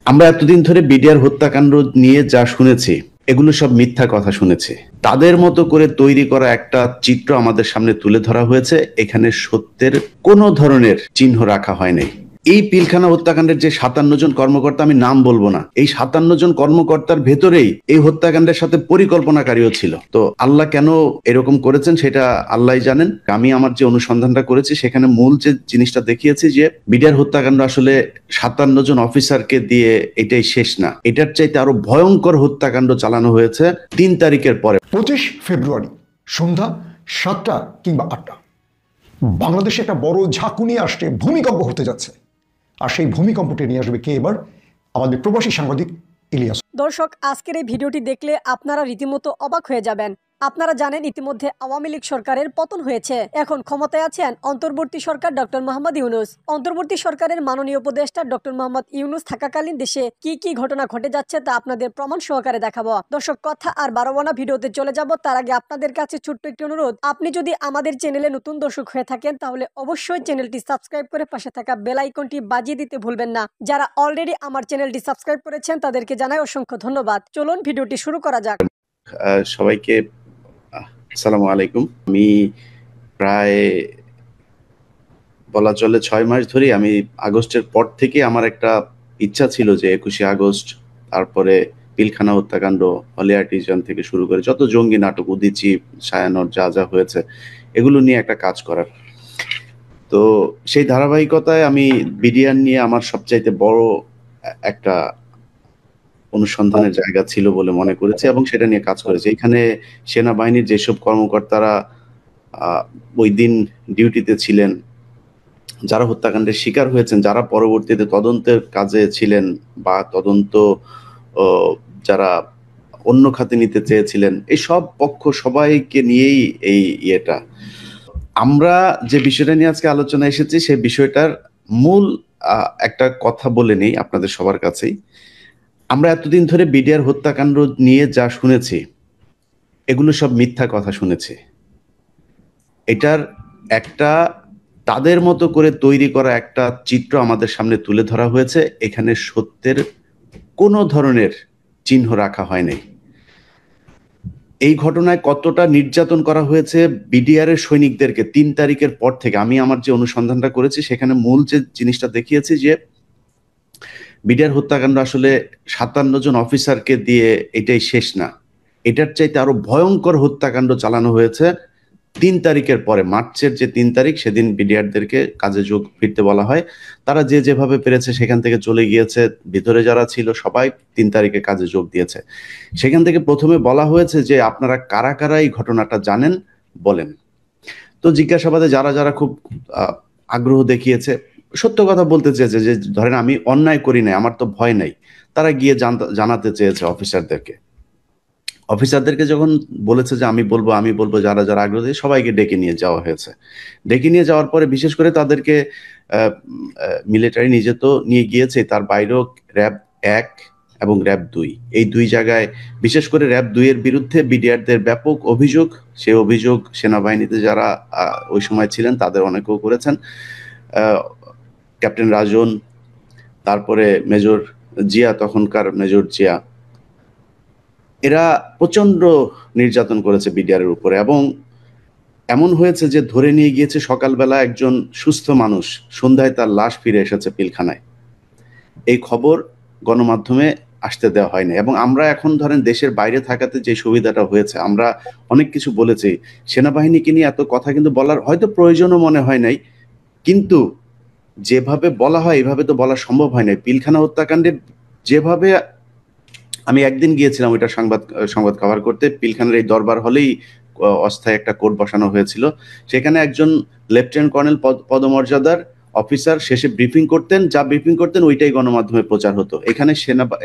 আমরা এতদিন ধরে বিডিআর হত্যাকাণ্ড নিয়ে যা শুনেছি এগুলো সব মিথ্যা কথা শুনেছি। তাদের মতো করে তৈরি করা একটা চিত্র আমাদের সামনে তুলে ধরা হয়েছে, এখানে সত্যের কোনো ধরনের চিহ্ন রাখা হয় নাই। এই পিলখানা হত্যাকাণ্ডের যে ৫৭ জন কর্মকর্তা, আমি নাম বলবো না, এই ৫৭ জন কর্মকর্তার ভেতরেই এই হত্যাকাণ্ডের সাথে পরিকল্পনাকারীও ছিল। তো আল্লাহ কেন এরকম করেছেন সেটা আল্লাহই জানেন। আমি আমার যে অনুসন্ধানটা করেছি সেখানে মূল যে জিনিসটা দেখিয়েছি যে বিডিআর হত্যাকাণ্ড আসলে ৫৭ জন অফিসারকে দিয়ে এটাই শেষ না, এটার চাইতে আরো ভয়ঙ্কর হত্যাকাণ্ড চালানো হয়েছে ৩ তারিখের পরে। ২৫ ফেব্রুয়ারি সন্ধ্যা ৭টা কিংবা ৮টা বাংলাদেশে একটা বড় ঝাঁকুনি আসছে, ভূমিকম্প হতে যাচ্ছে। আর সেই ভূমিকম্পটি নিয়ে আসবে কে এবার? আমাদের প্রবাসী সাংবাদিক ইলিয়াস। দর্শক, আজকের এই ভিডিওটি দেখলে আপনারা রীতিমতো অবাক হয়ে যাবেন। আপনারা জানেন ইতিমধ্যে আওয়ামী লীগ সরকারের পতন হয়েছে। এখন ক্ষমতায় আছেন অন্তর্বর্তী সরকার ডক্টর মোহাম্মদ ইউনূস। অন্তর্বর্তী সরকারের মাননীয় উপদেষ্টা ডক্টর মোহাম্মদ ইউনূস থাকাকালীন দেশে কি কি ঘটনা ঘটে যাচ্ছে তা আপনাদের প্রমাণ সহকারে দেখাবো। দর্শক, কথা আর বাড়াবো না, ভিডিওতে চলে যাব। তার আগে আপনাদের কাছে ছোট্ট একটি অনুরোধ, আপনি যদি আমাদের চ্যানেলে নতুন দর্শক হয়ে থাকেন তাহলে অবশ্যই চ্যানেলটি সাবস্ক্রাইব করে পাশে থাকা বেল আইকনটি বাজিয়ে দিতে ভুলবেন না। যারা অলরেডি আমার চ্যানেলটি সাবস্ক্রাইব করেছেন তাদেরকে জানাই অসংখ্য ধন্যবাদ। চলুন ভিডিওটি শুরু করা যাক। সবাইকে আসসালামু আলাইকুম। আমি প্রায় বলা চলে ৬ মাস ধরে, আমি আগস্টের পর থেকে আমার একটা ইচ্ছা ছিল যে ২১শে আগস্ট, তারপরে পিলখানা হত্যাকাণ্ড, হলি আর্টিজান থেকে শুরু করে যত জঙ্গি নাটক, উদীচী, ছায়ানট যা যা হয়েছে এগুলো নিয়ে একটা কাজ করার। তো সেই ধারাবাহিকতায় আমি বিডিআর নিয়ে আমার সবচাইতে বড় একটা অনুসন্ধানের জায়গা ছিল বলে মনে করেছি এবং সেটা নিয়ে কাজ করেছি। এখানে সেনাবাহিনীর যেসব কর্মকর্তারা ওই দিন ডিউটিতে ছিলেন, যারা হত্যাকাণ্ডের শিকার হয়েছেন, যারা পরবর্তীতে তদন্তের কাজে ছিলেন বা তদন্ত যারা অন্য খাতে নিতে চেয়েছিলেন, এই সব পক্ষ সবাইকে নিয়েই এই ইয়েটা। আমরা যে বিষয়টা নিয়ে আজকে আলোচনা এসেছি সেই বিষয়টার মূল একটা কথা বলে নেই আপনাদের সবার কাছেই। আমরা এতদিন ধরে বিডিআর হত্যাকাণ্ড নিয়ে যা শুনেছি এগুলো সব মিথ্যা কথা শুনেছি। এটার একটা তাদের মতো করে তৈরি করা একটা চিত্র আমাদের সামনে তুলে ধরা হয়েছে, এখানে সত্যের কোনো ধরনের চিহ্ন রাখা হয় নাই। এই ঘটনায় কতটা নির্যাতন করা হয়েছে বিডিআর এর সৈনিকদেরকে ৩ তারিখের পর থেকে, আমি আমার যে অনুসন্ধানটা করেছি সেখানে মূল যে জিনিসটা দেখিয়েছি যে বিডিআর হত্যাকাণ্ড আসলে ৫৭ জন অফিসারকে দিয়ে এটাই শেষ না, এটার চাইতে আরো ভয়ঙ্কর হত্যাকাণ্ড চালানো হয়েছে ৩ তারিখের পরে। মার্চের যে ৩ তারিখ সেদিন বিডিআরদেরকে কাজে যোগ ফিরতে বলা হয়, তারা যে যেভাবে পেরেছে সেখান থেকে চলে গিয়েছে, ভিতরে যারা ছিল সবাই ৩ তারিখে কাজে যোগ দিয়েছে। সেখান থেকে প্রথমে বলা হয়েছে যে আপনারা কারা কারা এই ঘটনাটা জানেন বলেন। তো জিজ্ঞাসাবাদে যারা যারা খুব আগ্রহ দেখিয়েছে, সত্য কথা বলতে চেয়েছে যে ধরেন আমি অন্যায় করি নাই, আমার তো ভয় নাই, তারা গিয়ে জানাতে চেয়েছে অফিসারদেরকে যখন বলেছে যে আমি বলবো যারা যারা আগ্রহী সবাইকে ডেকে নিয়ে যাওয়া হয়েছে। ডেকে নিয়ে যাওয়ার পরে বিশেষ করে তাদেরকে মিলিটারি নিজে তো নিয়ে গিয়েছে, তার বাইরেও র্যাব ১ এবং র্যাব ২, এই ২ জায়গায় বিশেষ করে র্যাব ২ এর বিরুদ্ধে বিডিআরদের ব্যাপক অভিযোগ। সে অভিযোগ সেনাবাহিনীতে যারা ওই সময় ছিলেন তাদের অনেকেও করেছেন। ক্যাপ্টেন রাজন, তারপরে মেজর জিয়া, তখনকার মেজর জিয়া, এরা প্রচন্ড নির্যাতন করেছে বিডিআর এর উপরে। এবং এমন হয়েছে যে ধরে নিয়ে গিয়েছে সকালবেলা একজন সুস্থ মানুষ, সন্ধ্যায় তার লাশ ফিরে এসেছে পিলখানায়। এই খবর গণমাধ্যমে আসতে দেওয়া হয়নি। এবং আমরা এখন ধরেন দেশের বাইরে থাকাতে যে সুবিধাটা হয়েছে, আমরা অনেক কিছু বলেছি, সেনাবাহিনীকে নিয়ে এত কথা কিন্তু বলার হয়তো প্রয়োজনও মনে হয় নাই, কিন্তু যেভাবে বলা হয় এভাবে তো বলা সম্ভব হয় নাই। পিলখানা হত্যাকাণ্ডের যেভাবে, আমি একদিন গিয়েছিলাম ওইটা সংবাদ কভার করতে, পিলখানার এই দরবার হলেই অস্থায়ী একটা কোর্ট বসানো হয়েছিল, সেখানে একজন লেফটেন্যান্ট কর্নেল পদমর্যাদার অফিসার শেষে ব্রিফিং করতেন ওইটাই গণমাধ্যমে প্রচার হতো। এখানে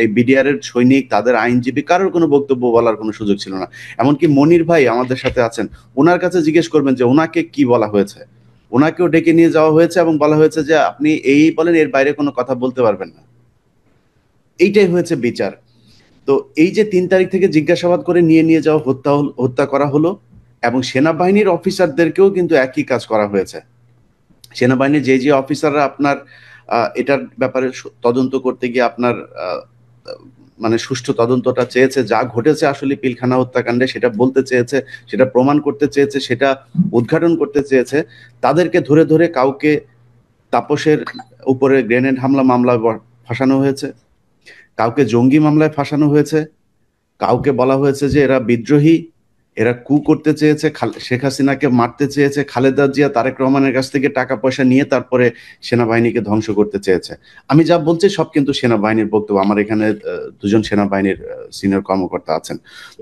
এই বিডিআর এর সৈনিক, তাদের আইনজীবী, কারোর কোনো বক্তব্য বলার কোনো সুযোগ ছিল না। এমনকি মনির ভাই আমাদের সাথে আছেন, ওনার কাছে জিজ্ঞেস করবেন যে ওনাকে কি বলা হয়েছে, ওনাকেও ডেকে নিয়ে যাওয়া হয়েছে এবং বলা হয়েছে যে আপনি এই বলেন, এর বাইরে কোনো কথা বলতে পারবেন না। এইটাই হয়েছে বিচার। তো এই যে ৩ তারিখ থেকে জিজ্ঞাসাবাদ করে নিয়ে যাওয়া, হত্যা করা হলো, এবং সেনাবাহিনীর অফিসারদেরকেও কিন্তু একই কাজ করা হয়েছে। সেনাবাহিনীর যে অফিসাররা আপনার এটার ব্যাপারে তদন্ত করতে গিয়ে আপনার মানে সুষ্ঠু তদন্তটা চেয়েছে, যা ঘটেছে আসলে পিলখানা হত্যাকাণ্ডে সেটা বলতে চেয়েছে, সেটা প্রমাণ করতে চেয়েছে, সেটা উদ্ঘাটন করতে চেয়েছে, তাদেরকে ধরে ধরে কাউকে তাপসের উপরে গ্রেনেড হামলা মামলায় ফাঁসানো হয়েছে, কাউকে জঙ্গি মামলায় ফাঁসানো হয়েছে, কাউকে বলা হয়েছে যে এরা বিদ্রোহী, এরা কু করতে চেয়েছে, শেখ হাসিনাকে মারতে চেয়েছে, খালেদা জিয়া তারেক রহমানের কাছ থেকে টাকা পয়সা নিয়ে তারপরে সেনাবাহিনীকে ধ্বংস করতে চেয়েছে। আমি যা বলছি সব কিন্তু সেনাবাহিনীর বক্তব্য, আমার এখানে দুজন সেনাবাহিনীর সিনিয়র কর্মকর্তা আছেন।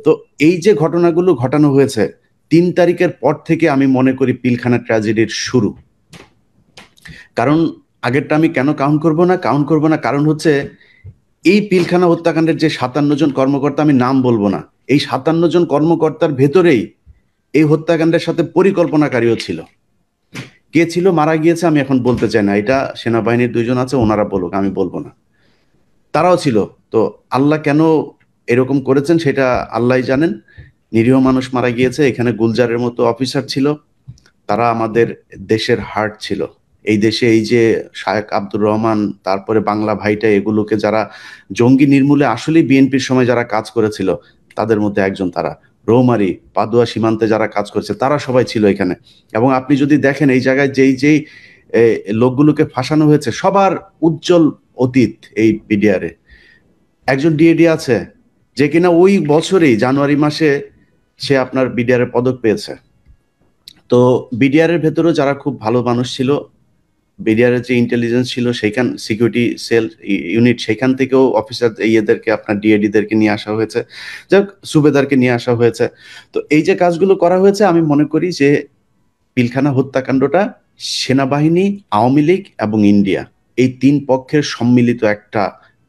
তো এই যে ঘটনাগুলো ঘটানো হয়েছে ৩ তারিখের পর থেকে আমি মনে করি পিলখানা ট্র্যাজেডির শুরু। কারণ আগেরটা আমি কেন কাউন্ট করব না, কারণ হচ্ছে এই পিলখানা হত্যাকাণ্ডের যে ৫৭ জন কর্মকর্তা, আমি নাম বলবো না, এই ৫৭ জন কর্মকর্তার ভেতরেই এই হত্যাকাণ্ডের সাথে পরিকল্পনাকারীও ছিল। কে ছিল, মারা গিয়েছে, আমি এখন বলতে চাই না, এটা সেনাবাহিনীর ২ জন আছে, ওনারা বলুক, আমি বলবো না। তারাও ছিল। তো আল্লাহ কেন এরকম করেছেন সেটা আল্লাহই জানেন। নিরীহ মানুষ মারা গিয়েছে, এখানে গুলজারের মতো অফিসার ছিল, তারা আমাদের দেশের হার্ট ছিল। এই দেশে এই যে শায়েখ আব্দুর রহমান, তারপরে বাংলা ভাইটা, এগুলোকে যারা জঙ্গি নির্মূলে আসলেই বিএনপির সময় যারা কাজ করেছিল তাদের মধ্যে একজন তারা। রৌমারী, পাদুয়া সীমান্তে যারা কাজ করেছে তারা সবাই ছিল এখানে। এবং আপনি যদি দেখেন এই জায়গায় যেই লোকগুলোকে ফাঁসানো হয়েছে সবার উজ্জ্বল অতীত এই বিডিআরে। একজন ডিএডি আছে যে কিনা ওই বছরেই জানুয়ারি মাসে সে আপনার বিডিআর এর পদক পেয়েছে। তো বিডিআর এর ভেতরেও যারা খুব ভালো মানুষ ছিল, বিডিআর এর যে ইন্টেলিজেন্স ছিল সেইখান সিকিউরিটি সেল ইউনিট, সেখান থেকেও অফিসার ইয়েদেরকে আপনার ডিএডিদেরকে নিয়ে আসা হয়েছে, যাক সুবেদারকে নিয়ে আসা হয়েছে। তো এই যে কাজগুলো করা হয়েছে, আমি মনে করি যে পিলখানা হত্যাকাণ্ডটা সেনাবাহিনী, আওয়ামী লীগ এবং ইন্ডিয়া এই ৩ পক্ষের সম্মিলিত একটা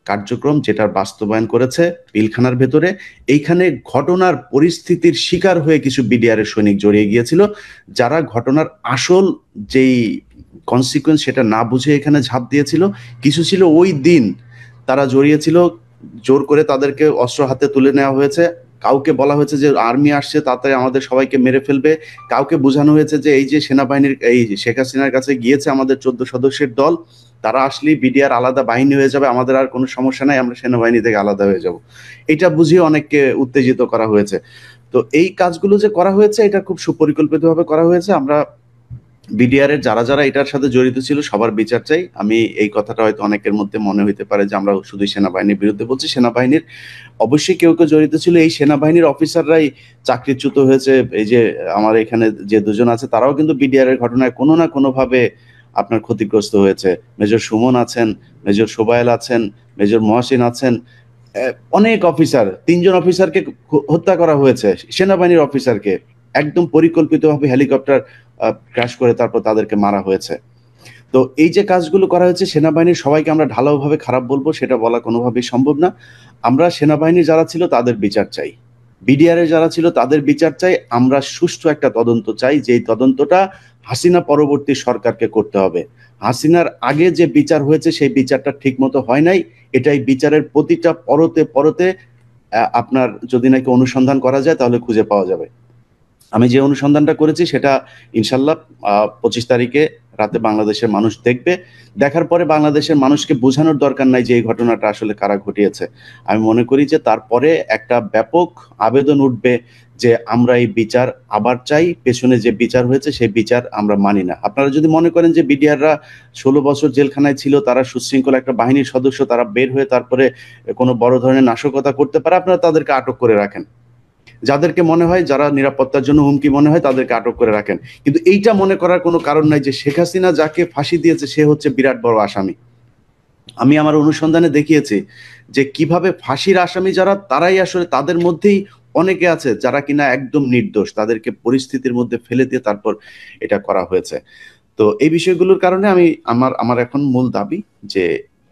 কার্যক্রম, যেটার বাস্তবায়ন করেছে পিলখানার ভেতরে। এইখানে ঘটনার পরিস্থিতির শিকার হয়ে কিছু বিডিআর এর সৈনিক জড়িয়ে গিয়েছিল, যারা ঘটনার আসল যেই কনসিকুয়েন্স সেটা না বুঝে এখানে ঝাঁপ দিয়েছিল। কিছু ছিল ওই দিন তারা জড়িয়েছিল, জোর করে তাদেরকে অস্ত্র হাতে তুলে নেওয়া হয়েছে। কাউকে বলা হয়েছে যে আর্মি আসছে, তাড়াতাড়ি আমাদের সবাইকে মেরে ফেলবে। কাউকে বোঝানো হয়েছে যে এই যে সেনাবাহিনীর এই শেখ হাসিনার কাছে গিয়েছে আমাদের 14 সদস্যের দল, তারা আসলেই বিডিআর আলাদা বাহিনী হয়ে যাবে, আমাদের আর কোনো সমস্যা নাই, আমরা সেনাবাহিনী থেকে আলাদা হয়ে যাব। এটা বুঝিয়ে অনেককে উত্তেজিত করা হয়েছে। তো এই কাজগুলো যে করা হয়েছে এটা খুব সুপরিকল্পিতভাবে করা হয়েছে। আমরা বিডিআর এর যারা যারা এটার সাথে জড়িত ছিল সবার বিচার চাই। আমি এই কথাটা হয়তো অনেকের মধ্যে মনে হইতে পারে যে আমরা শুধু সেনাবাহিনীর বিরুদ্ধে বলছি, সেনাবাহিনীর অবশ্যই কেউ কেউ জড়িত ছিল। এই সেনাবাহিনীর অফিসাররাই চাকরিচ্যুত হয়েছে। এই যে আমার এখানে যে ২ জন আছে তারাও কিন্তু বিডিআর এর ঘটনায় কোনো না কোনো ভাবে আপনার ক্ষতিগ্রস্ত হয়েছে। মেজর সুমন আছেন, মেজর সোবায়েল আছেন, মেজর মহসিন আছেন, অনেক অফিসার, ৩ জন অফিসারকে হত্যা করা হয়েছে, সেনাবাহিনীর অফিসারকে একদম পরিকল্পিতভাবে হেলিকপ্টার ক্র্যাশ করে তারপর তাদেরকে মারা হয়েছে। তো এই যে কাজগুলো করা হয়েছে, সেনাবাহিনীর সবাইকে আমরা ঢালাওভাবে খারাপ বলবো সেটা বলা কোনোভাবেই সম্ভব না। আমরা সেনাবাহিনীর যারা ছিল তাদের বিচার চাই, বিডিআর এর যারা ছিল তাদের বিচার চাই। আমরা সুষ্ঠু একটা তদন্ত চাই, যে তদন্তটা হাসিনা পরবর্তী সরকারকে করতে হবে। হাসিনার আগে যে বিচার হয়েছে সেই বিচারটা ঠিক মতো হয় নাই। এটাই বিচারের প্রতিটা পরতে পরতে আপনার যদি নাকি অনুসন্ধান করা যায় তাহলে খুঁজে পাওয়া যাবে। আমি যে অনুসন্ধানটা করেছি সেটা ইনশাল্লাহ ২৫ তারিখে রাতে বাংলাদেশের মানুষ দেখবে। দেখার পরে বাংলাদেশের মানুষকে বোঝানোর দরকার নাই যে এই ঘটনাটা আসলে কারা ঘটিয়েছে। আমি মনে করি যে তারপরে একটা ব্যাপক আবেদন উঠবে যে আমরা এই বিচার আবার চাই, পেছনে যে বিচার হয়েছে সেই বিচার আমরা মানি না। আপনারা যদি মনে করেন যে বিডিআররা ১৬ বছর জেলখানায় ছিল, তারা সুশৃঙ্খল একটা বাহিনীর সদস্য, তারা বের হয়ে তারপরে কোনো বড় ধরনের নাশকতা করতে পারে, আপনারা তাদেরকে আটক করে রাখেন। যাদেরকে মনে হয়, যারা নিরাপত্তার জন্য হুমকি মনে হয় তাদেরকে আটক করে রাখেন। কিন্তু এইটা মনে করার কোনো কারণ নাই যে শেখ হাসিনা যাকে ফাঁসি দিয়েছে সে হচ্ছে বিরাট বড় আসামি। আমি আমার অনুসন্ধানে দেখিয়েছি যে কিভাবে ফাঁসির আসামি যারা, তারাই আসলে তাদের মধ্যেই অনেকে আছে যারা কিনা একদম নির্দোষ, তাদেরকে পরিস্থিতির মধ্যে ফেলে দিয়ে তারপর এটা করা হয়েছে। তো এই বিষয়গুলোর কারণে আমি আমার এখন মূল দাবি যে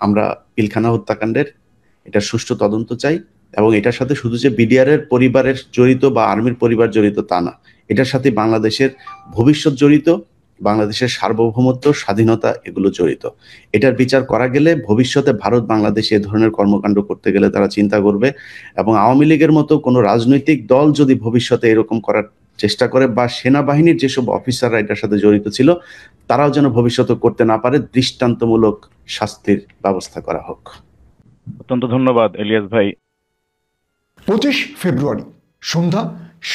আমরা পিলখানা হত্যাকাণ্ডের এটা সুষ্ঠু তদন্ত চাই। এবং এটার সাথে শুধু যে বিডিআর এর পরিবারের জড়িত বা আর্মির পরিবার জড়িত তা না, এটার সাথে বাংলাদেশের ভবিষ্যৎ জড়িত, বাংলাদেশের সার্বভৌমত্ব, স্বাধীনতা এগুলো জড়িত। এটার বিচার করা গেলে ভবিষ্যতে ভারত বাংলাদেশে এ ধরনের কর্মকাণ্ড করতে গেলে তারা চিন্তা করবে। এবং আওয়ামী লীগের মতো কোনো রাজনৈতিক দল যদি ভবিষ্যতে এরকম করার চেষ্টা করে, বা সেনাবাহিনীর যেসব অফিসাররা এটার সাথে জড়িত ছিল তারাও যেন ভবিষ্যতে করতে না পারে, দৃষ্টান্তমূলক শাস্তির ব্যবস্থা করা হোক। অত্যন্ত ধন্যবাদ ইলিয়াস ভাই। 25 ফেব্রুয়ারি সন্ধ্যা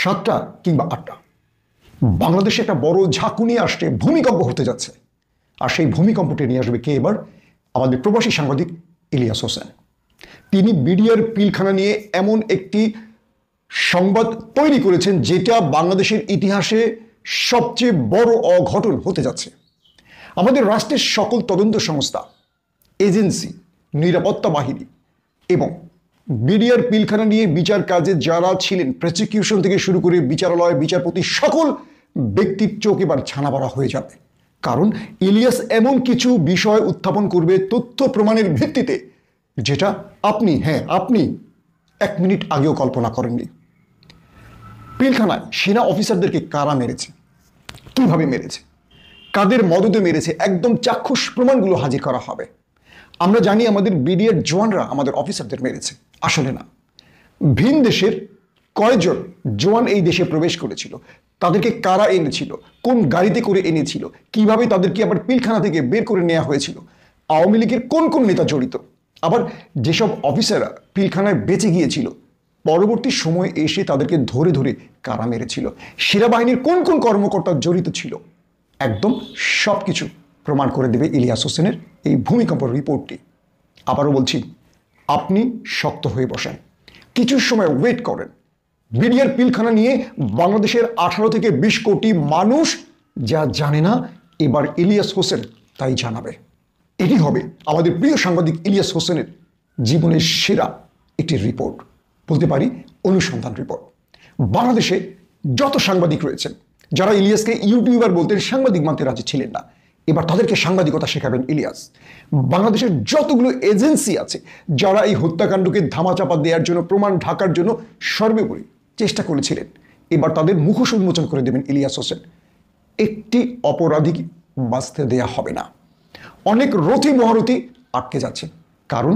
7টা কিংবা 8টা বাংলাদেশে একটা বড় ঝাঁকুনি আসছে, ভূমিকম্প হতে যাচ্ছে। আর সেই ভূমিকম্পটি নিয়ে আসবে কে এবার? আমাদের প্রবাসী সাংবাদিক ইলিয়াস হোসেন। তিনি বিডিআর পিলখানা নিয়ে এমন একটি সংবাদ তৈরি করেছেন যেটা বাংলাদেশের ইতিহাসে সবচেয়ে বড় অঘটন হতে যাচ্ছে। আমাদের রাষ্ট্রের সকল তদন্ত সংস্থা, এজেন্সি, নিরাপত্তা বাহিনী এবং বিডিআর পিলখানা নিয়ে বিচার কাজে যারা ছিলেন, প্রসিকিউশন থেকে শুরু করে বিচারালয়, বিচারপতি, সকল ব্যক্তির চোখ এবার ছানাবড়া হয়ে যাবে। কারণ ইলিয়াস এমন কিছু বিষয় উত্থাপন করবে তথ্য প্রমাণের ভিত্তিতে যেটা আপনি 1 মিনিট আগেও কল্পনা করেননি। পিলখানায় সেনা অফিসারদেরকে কারা মেরেছে, কিভাবে মেরেছে, কাদের মদদে মেরেছে, একদম চাক্ষুষ প্রমাণগুলো হাজির করা হবে। আমরা জানি আমাদের বিডিআর জওয়ানরা আমাদের অফিসারদের মেরেছে, আসলে না। ভিন দেশের কয়েকজন জওয়ান এই দেশে প্রবেশ করেছিল, তাদেরকে কারা এনেছিল, কোন গাড়িতে করে এনেছিল, কিভাবে তাদেরকে আবার পিলখানা থেকে বের করে নেওয়া হয়েছিল, আওয়ামী লীগের কোন কোন নেতা জড়িত, আবার যেসব অফিসাররা পিলখানায় বেঁচে গিয়েছিল পরবর্তী সময়ে এসে তাদেরকে ধরে ধরে কারা মেরেছিল, সেনাবাহিনীর কোন কোন কর্মকর্তা জড়িত ছিল, একদম সব কিছু প্রমাণ করে দেবে ইলিয়াস হোসেনের এই ভূমিকম্প রিপোর্টটি। আবারও বলছি, আপনি শক্ত হয়ে বসেন, কিছু সময় ওয়েট করেন। বিডিআর পিলখানা নিয়ে বাংলাদেশের 18 থেকে 20 কোটি মানুষ যা জানে না, এবার ইলিয়াস হোসেন তাই জানাবে। এটি হবে আমাদের প্রিয় সাংবাদিক ইলিয়াস হোসেনের জীবনের সেরা একটি রিপোর্ট, বলতে পারি অনুসন্ধান রিপোর্ট। বাংলাদেশে যত সাংবাদিক রয়েছেন যারা ইলিয়াসকে ইউটিউবার বলতেন, সাংবাদিক মানতে রাজি ছিলেন না, এবার তাদেরকে সাংবাদিকতা শেখাবেন ইলিয়াস। বাংলাদেশের যতগুলো এজেন্সি আছে যারা এই হত্যাকাণ্ডকে ধামাচাপা দেওয়ার জন্য, প্রমাণ ঢাকার জন্য সর্বোপরি চেষ্টা করেছিলেন, এবার তাদের মুখোশ উন্মোচন করে দেবেন ইলিয়াস হোসেন। একটি অপরাধী বাঁচতে দেয়া হবে না। অনেক রথী মহারথী আটকে যাচ্ছে, কারণ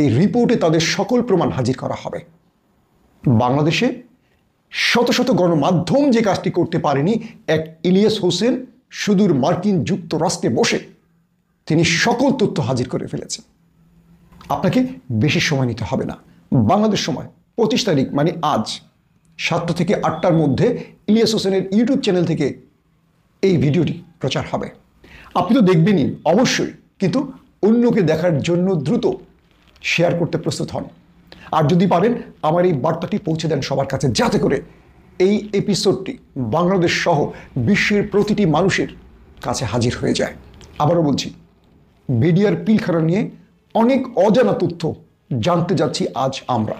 এই রিপোর্টে তাদের সকল প্রমাণ হাজির করা হবে। বাংলাদেশে শত শত গণমাধ্যম যে কাজটি করতে পারেনি, এক ইলিয়াস হোসেন সুদূর মার্কিন যুক্তরাষ্ট্রে বসে তিনি সকল তথ্য হাজির করে ফেলেছেন। আপনাকে বেশি সময় নিতে হবে না। বাংলাদেশ সময় 25 তারিখ মানে আজ 7টা থেকে 8টার মধ্যে ইলিয়াস হোসেনের ইউটিউব চ্যানেল থেকে এই ভিডিওটি প্রচার হবে। আপনি তো দেখবেনই অবশ্যই, কিন্তু অন্যকে দেখার জন্য দ্রুত শেয়ার করতে প্রস্তুত হন। আর যদি পারেন আমার এই বার্তাটি পৌঁছে দেন সবার কাছে, যাতে করে এই এপিসোডটি বাংলাদেশ সহ বিশ্বের প্রতিটি মানুষের কাছে হাজির হয়ে যায়। আবারও বলছি, বিডিআর পিলখানা নিয়ে অনেক অজানা তথ্য জানতে যাচ্ছি আজ আমরা।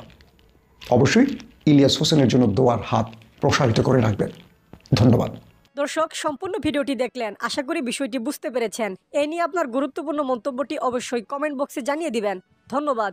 অবশ্যই ইলিয়াস হোসেনের জন্য দোয়ার হাত প্রসারিত করে রাখবেন। ধন্যবাদ। দর্শক, সম্পূর্ণ ভিডিওটি দেখলেন, আশা করি বিষয়টি বুঝতে পেরেছেন। এই নিয়ে আপনার গুরুত্বপূর্ণ মন্তব্যটি অবশ্যই কমেন্ট বক্সে জানিয়ে দিবেন। ধন্যবাদ।